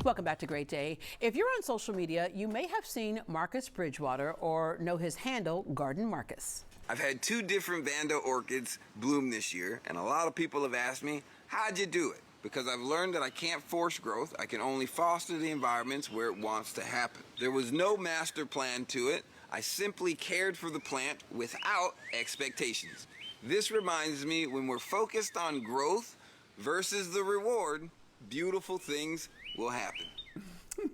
Welcome back to Great Day. If you're on social media, you may have seen Marcus Bridgewater or know his handle, Garden Marcus. I've had 2 different Vanda orchids bloom this year, and a lot of people have asked me, how'd you do it? Because I've learned that I can't force growth, I can only foster the environments where it wants to happen. There was no master plan to it. I simply cared for the plant without expectations. This reminds me, when we're focused on growth versus the reward, beautiful things will happen.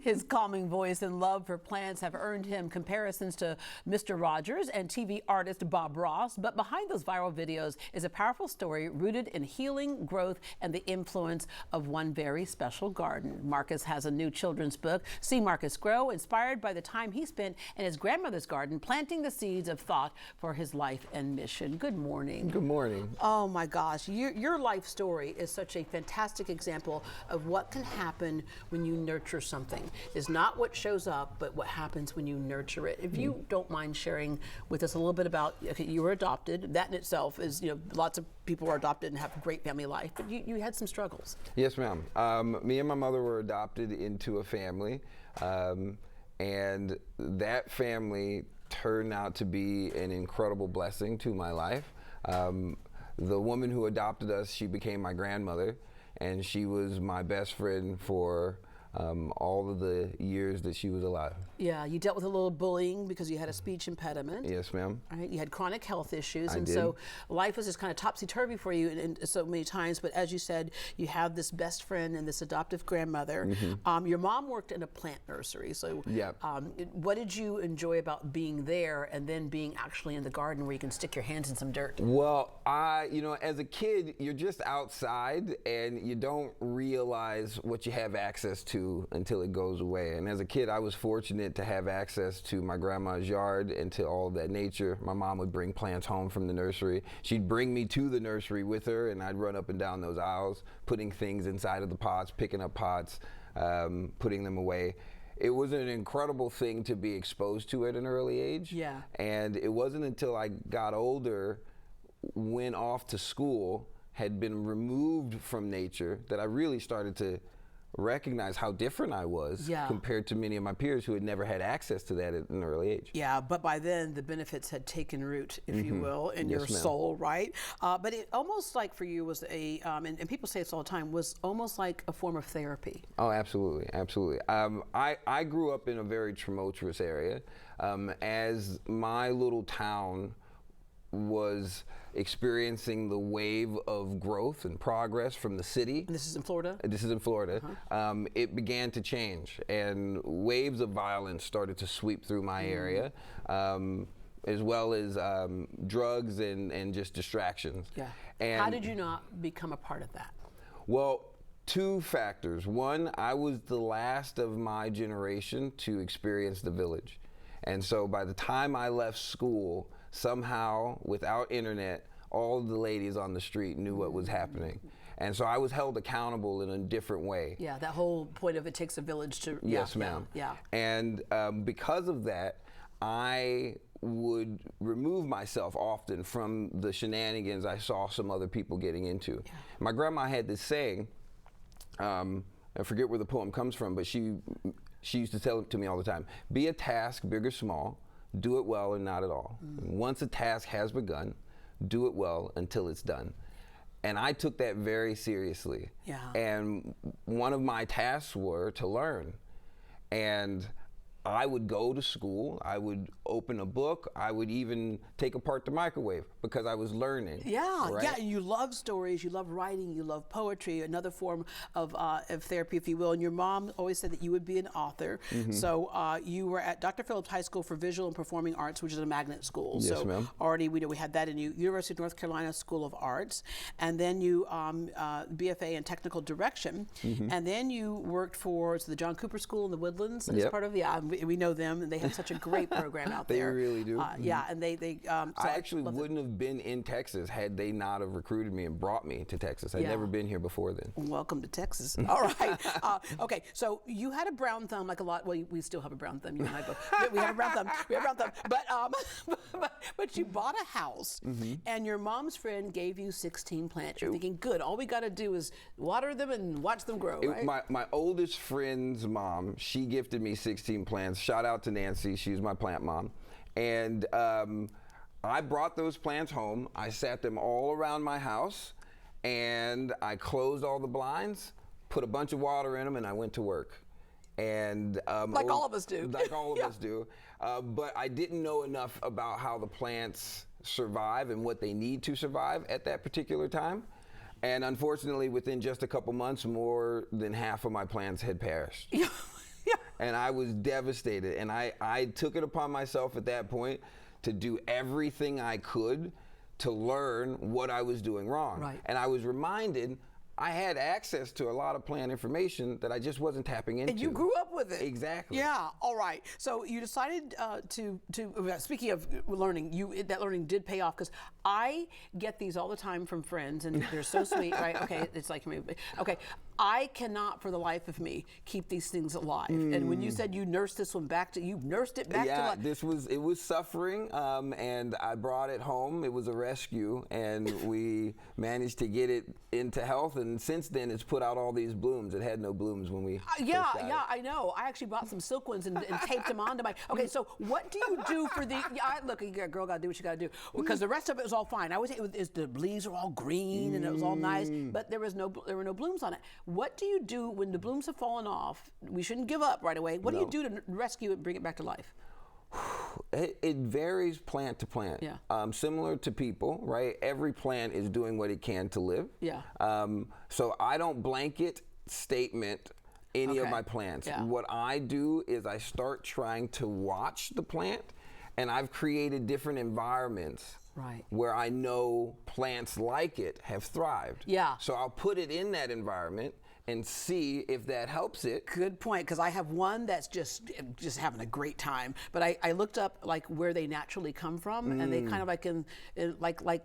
His calming voice and love for plants have earned him comparisons to Mr. Rogers and TV artist Bob Ross. But behind those viral videos is a powerful story rooted in healing, growth, and the influence of one very special garden. Marcus has a new children's book, See Marcus Grow, inspired by the time he spent in his grandmother's garden, planting the seeds of thought for his life and mission. Good morning. Good morning. Oh my gosh, your life story is such a fantastic example of what can happen when you nurture something. Is not what shows up, but what happens when you nurture it. If you don't mind sharing with us a little bit about, okay, you were adopted. That in itself is, lots of people are adopted and have a great family life, but you had some struggles. Yes, ma'am. Me and my mother were adopted into a family, and that family turned out to be an incredible blessing to my life. The woman who adopted us, she became my grandmother, and she was my best friend for all of the years that she was alive. Yeah, you dealt with a little bullying because you had a speech impediment. Yes, ma'am. Right, you had chronic health issues, I and did. so life was just kind of topsy-turvy for you in so many times. But as you said, you have this best friend and this adoptive grandmother. Mm-hmm. Your mom worked in a plant nursery, so yep. What did you enjoy about being there and then being actually in the garden where you can stick your hands in some dirt? Well, as a kid, you're just outside and you don't realize what you have access to until it goes away. And as a kid, I was fortunate to have access to my grandma's yard and to all of that nature. My mom would bring plants home from the nursery. She'd bring me to the nursery with her, and I'd run up and down those aisles, putting things inside of the pots, picking up pots, putting them away. It was an incredible thing to be exposed to at an early age. Yeah. And it wasn't until I got older, went off to school, had been removed from nature, that I really started to recognize how different I was compared to many of my peers who had never had access to that at an early age. Yeah, but by then the benefits had taken root, if you will, in your soul, right? But it almost like for you was and people say this all the time, was almost like a form of therapy. Oh, absolutely, absolutely. I grew up in a very tumultuous area. As my little town was experiencing the wave of growth and progress from the city. And this is in Florida? This is in Florida. It began to change, and waves of violence started to sweep through my area, as well as drugs and just distractions. Yeah. And how did you not become a part of that? Well, 2 factors. One, I was the last of my generation to experience the village. And so by the time I left school, somehow, without internet, all the ladies on the street knew what was happening. And so I was held accountable in a different way. Yeah, that whole point of it takes a village to... Yes, ma'am. Yeah. And because of that, I would remove myself often from the shenanigans I saw some other people getting into. Yeah. My grandma had this saying, I forget where the poem comes from, but she used to tell it to me all the time: be a task, big or small, do it well or not at all. Once a task has begun, do it well until it's done. And I took that very seriously. Yeah. And one of my tasks were to learn. And I would go to school, I would open a book, I would even take apart the microwave because I was learning. Yeah, right? yeah, and you love stories, you love writing, you love poetry, another form of therapy, if you will. And your mom always said that you would be an author. So you were at Dr. Phillips High School for Visual and Performing Arts, which is a magnet school. Yes, so ma'am. Already we had that in you. University of North Carolina School of Arts, and then you BFA in Technical Direction, and then you worked for the John Cooper School in the Woodlands as part of we know them, and they have such a great program out They there. really do. Yeah, and so I actually wouldn't have been in Texas had they not have recruited me and brought me to Texas. I'd never been here before then. Welcome to Texas. All right. Okay, so you had a brown thumb, like a lot. Well, we still have a brown thumb. You and I both. We have a brown thumb. We have a brown thumb. But you bought a house, and your mom's friend gave you 16 plants. You're thinking, good. All we got to do is water them and watch them grow. Right? My oldest friend's mom, she gifted me 16 plants. Shout out to Nancy. She's my plant mom. And I brought those plants home. I sat them all around my house, and I closed all the blinds, put a bunch of water in them, and I went to work. And like all of us do. Like all of us do. But I didn't know enough about how the plants survive and what they need to survive at that particular time. And unfortunately, within just a couple months, more than half of my plants had perished. Yeah. And I was devastated. And I took it upon myself at that point to do everything I could to learn what I was doing wrong. Right. And I was reminded I had access to a lot of plant information that I just wasn't tapping into. And you grew up with it. Exactly. Yeah. All right. So you decided to speaking of learning, that learning did pay off, because I get these all the time from friends, and they're so sweet, right? Okay. It's like me. Okay. I cannot, for the life of me, keep these things alive. And when you said you nursed this one back to, you nursed it back to life. Yeah, it was suffering, and I brought it home. It was a rescue, and we managed to get it into health. And since then, it's put out all these blooms. It had no blooms when we first got it. I know. I actually bought some silk ones and taped them onto my. Okay, so what do you do for the? Look, you girl got to do what you got to do, because the rest of it was all fine. I was the leaves were all green and it was all nice, but there were no blooms on it. What do you do when the blooms have fallen off? We shouldn't give up right away. What do you do to rescue it and bring it back to life? It varies plant to plant. Yeah. Similar to people, right? Every plant is doing what it can to live. Yeah. So I don't blanket statement any of my plants. Yeah. What I do is I start trying to watch the plant, and I've created different environments where I know plants like it have thrived. Yeah. So I'll put it in that environment and see if that helps it. Good point, because I have one that's just having a great time. But I looked up like where they naturally come from, and they kind of like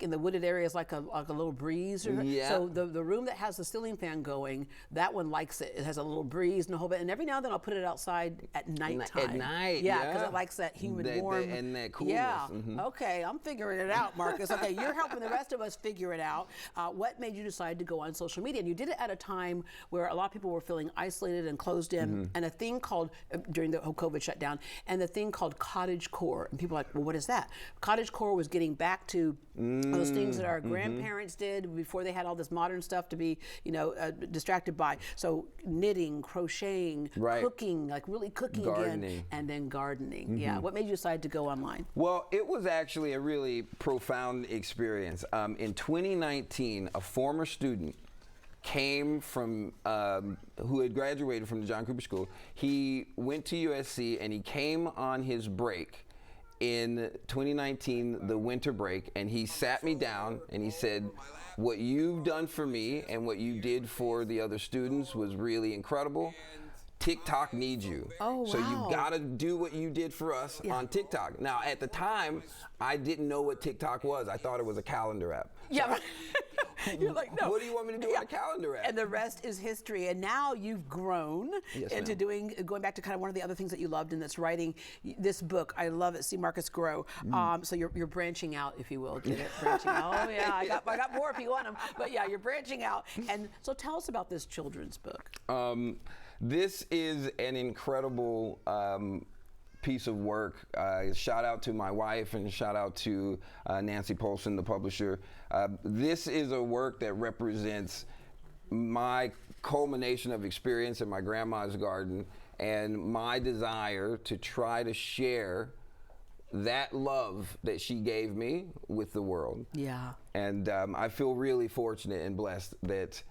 in the wooded areas, like a little breeze. So the room that has the ceiling fan going, that one likes it. It has a little breeze and a whole bit. And every now and then I'll put it outside at nighttime. At night, yeah, because it likes that humid, warm, and that coolness. Yeah. Okay, I'm figuring it out, Marcus. Okay, you're helping the rest of us figure it out. What made you decide to go on social media? And you did it at a time where a lot of people were feeling isolated and closed in, and a thing called, during the whole COVID shutdown, and the thing called cottagecore. And people are like, well, what is that? Cottagecore was getting back to those things that our grandparents did before they had all this modern stuff to be, distracted by. So knitting, crocheting, cooking, like really cooking again, and then gardening. Yeah. What made you decide to go online? Well, it was actually a really profound experience. In 2019, a former student came from, who had graduated from the John Cooper School. He went to USC, and he came on his break in 2019, the winter break, and he sat me down and he said, what you've done for me and what you did for the other students was really incredible. TikTok needs you. Oh, wow. So you gotta do what you did for us on TikTok. Now, at the time, I didn't know what TikTok was. I thought it was a calendar app. Yeah. You're like, no. What do you want me to do on a calendar app? And the rest is history. And now you've grown into going back to kind of one of the other things that you loved, and that's writing this book. I love it. See Marcus grow. So you're branching out, if you will. Get it? Branching out. Oh yeah, I got more if you want them. But yeah, you're branching out. And so tell us about this children's book. This is an incredible piece of work. Shout out to my wife, and shout out to Nancy Polson, the publisher. This is a work that represents my culmination of experience in my grandma's garden, and my desire to try to share that love that she gave me with the world. Yeah. And I feel really fortunate and blessed that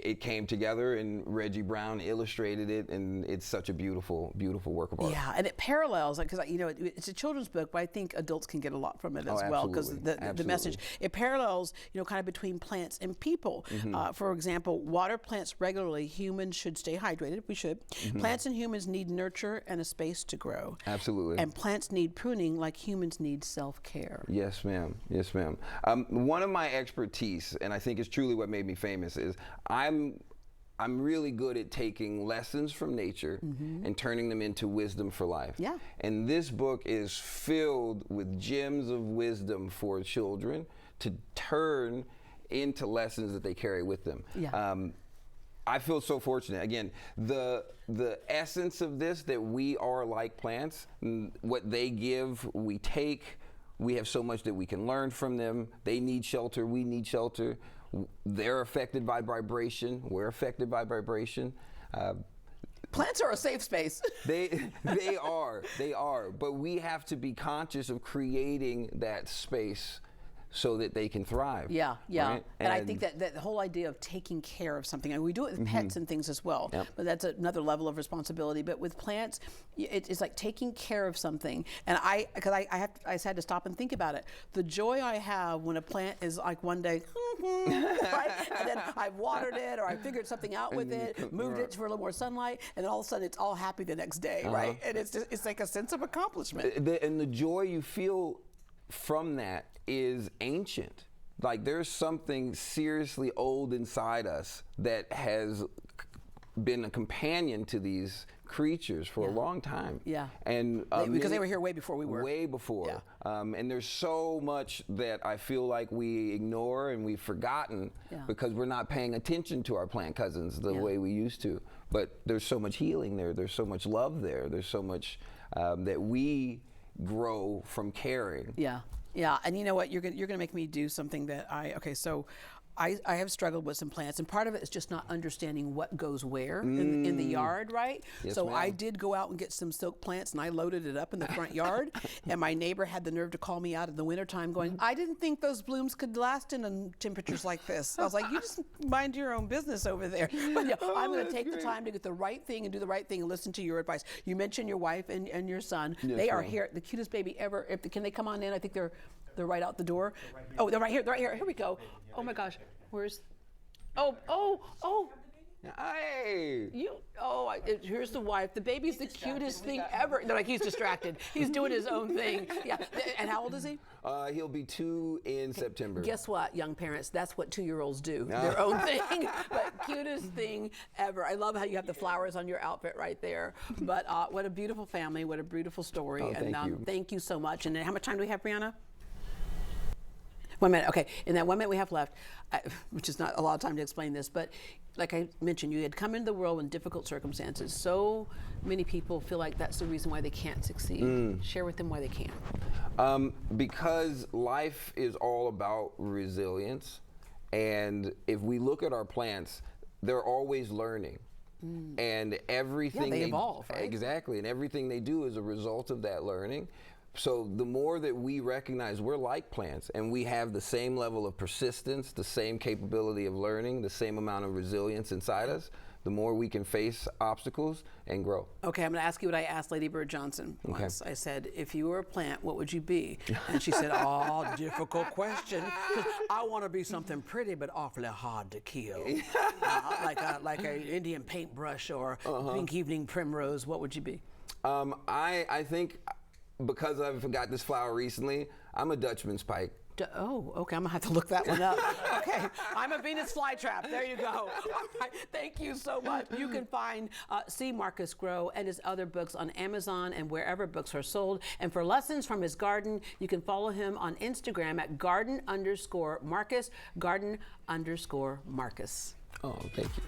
it came together, and Reggie Brown illustrated it, and it's such a beautiful, beautiful work of art. Yeah, and it parallels, because it's a children's book, but I think adults can get a lot from it as well, because the message, it parallels, kind of between plants and people. For example, water plants regularly. Humans should stay hydrated. We should. Plants and humans need nurture and a space to grow. Absolutely. And plants need pruning like humans need self-care. Yes, ma'am. Yes, ma'am. One of my expertise, and I think it's truly what made me famous, is I'm really good at taking lessons from nature and turning them into wisdom for life. Yeah. And this book is filled with gems of wisdom for children to turn into lessons that they carry with them. Yeah. I feel so fortunate. Again, the essence of this, that we are like plants, what they give, we take. We have so much that we can learn from them. They need shelter, we need shelter. They're affected by vibration, we're affected by vibration. Plants are a safe space. They are. But we have to be conscious of creating that space so that they can thrive. Yeah. Right? And I think that the whole idea of taking care of something, and we do it with pets and things as well, Yep. but that's another level of responsibility. But with plants, it's like taking care of something. And I had to stop and think about it. The joy I have when a plant is like one day, right? And then I've watered it, or I figured something out with it, moved it for a little more sunlight, and then all of a sudden it's all happy the next day, right? And it's like a sense of accomplishment. And the joy you feel from that is ancient. Like, there's something seriously old inside us that has been a companion to these creatures for a long time. Yeah. And because they were here way before we were. Way before. Yeah. And there's so much that I feel like we ignore and we've forgotten because we're not paying attention to our plant cousins the way we used to. But there's so much healing there. There's so much love there. There's so much that we grow from caring. Yeah, and you know what? You're gonna make me do something that I have struggled with some plants, and part of it is just not understanding what goes where in the yard, right? Yes, so ma'am. I did go out and get some silk plants, and I loaded it up in the front yard, and my neighbor had the nerve to call me out in the wintertime going, I didn't think those blooms could last in temperatures like this. I was like, you just mind your own business over there. But I'm gonna take the time to get the right thing and do the right thing and listen to your advice. You mentioned your wife and your son. Yes, they are ma'am. here, the cutest baby ever. Can they come on in? I think they're right out the door. Oh, they're right here. They're right here. Here we go. Oh my gosh. Where's? Oh. Hey. Here's the wife. The baby's the cutest thing ever. They're like, he's distracted. He's doing his own thing. Yeah. And how old is he? He'll be 2 in September. Guess what, young parents? That's what 2-year-olds do. Their own thing. But cutest thing ever. I love how you have the flowers on your outfit right there. But what a beautiful family. What a beautiful story. Oh, and thank you. Thank you so much. And how much time do we have, Brianna? 1 minute. Okay. In that 1 minute we have left, which is not a lot of time to explain this, but like I mentioned, you had come into the world in difficult circumstances. So many people feel like that's the reason why they can't succeed. Share with them why they can. Because life is all about resilience, and if we look at our plants, they're always learning. And everything they evolve, right? Exactly, and everything they do is a result of that learning. So the more that we recognize we're like plants and we have the same level of persistence, the same capability of learning, the same amount of resilience inside us, the more we can face obstacles and grow. Okay, I'm going to ask you what I asked Lady Bird Johnson once. I said, if you were a plant, what would you be? And she said, difficult question. I want to be something pretty but awfully hard to kill. Like an Indian paintbrush or pink evening primrose. What would you be? I think, because I've got this flower recently, I'm a Dutchman's pike. Okay, I'm gonna have to look that one up. Okay, I'm a Venus flytrap. There you go. All right, thank you so much. You can see Marcus grow and his other books on Amazon and wherever books are sold. And for lessons from his garden, you can follow him on Instagram at garden_Marcus, garden_Marcus. Oh, thank you.